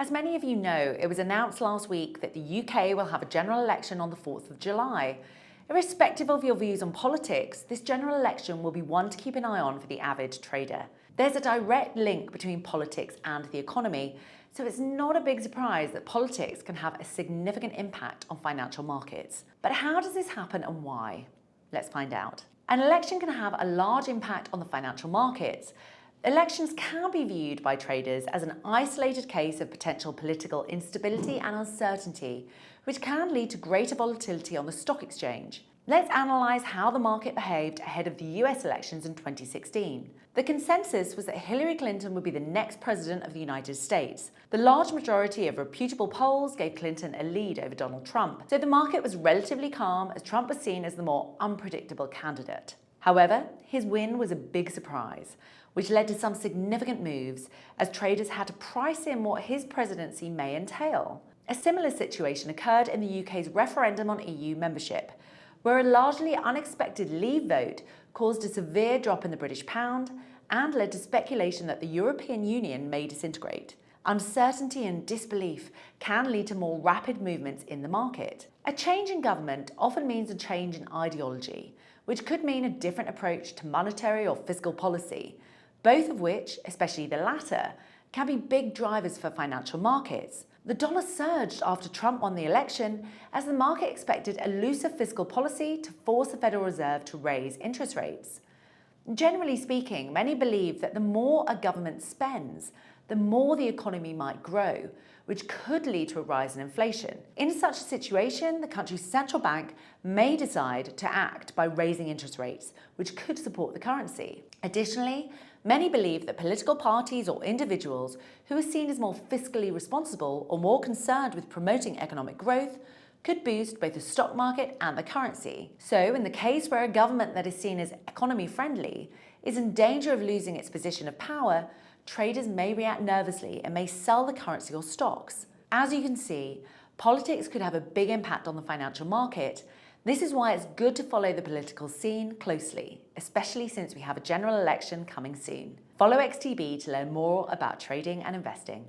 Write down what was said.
As many of you know, it was announced last week that the UK will have a general election on the 4th of July. Irrespective of your views on politics, this general election will be one to keep an eye on for the avid trader. There's a direct link between politics and the economy, so it's not a big surprise that politics can have a significant impact on financial markets. But how does this happen and why? Let's find out. An election can have a large impact on the financial markets. Elections can be viewed by traders as an isolated case of potential political instability and uncertainty, which can lead to greater volatility on the stock exchange. Let's analyse how the market behaved ahead of the US elections in 2016. The consensus was that Hillary Clinton would be the next president of the United States. The large majority of reputable polls gave Clinton a lead over Donald Trump, so the market was relatively calm as Trump was seen as the more unpredictable candidate. However, his win was a big surprise, which led to some significant moves as traders had to price in what his presidency may entail. A similar situation occurred in the UK's referendum on EU membership, where a largely unexpected leave vote caused a severe drop in the British pound and led to speculation that the European Union may disintegrate. Uncertainty and disbelief can lead to more rapid movements in the market. A change in government often means a change in ideology, which could mean a different approach to monetary or fiscal policy, both of which, especially the latter, can be big drivers for financial markets. The dollar surged after Trump won the election as the market expected a looser fiscal policy to force the Federal Reserve to raise interest rates. Generally speaking, many believe that the more a government spends, the more the economy might grow, which could lead to a rise in inflation. In such a situation, the country's central bank may decide to act by raising interest rates, which could support the currency. Additionally, many believe that political parties or individuals who are seen as more fiscally responsible or more concerned with promoting economic growth could boost both the stock market and the currency. So, in the case where a government that is seen as economy-friendly is in danger of losing its position of power, traders may react nervously and may sell the currency or stocks. As you can see, politics could have a big impact on the financial market. This is why it's good to follow the political scene closely, especially since we have a general election coming soon. Follow XTB to learn more about trading and investing.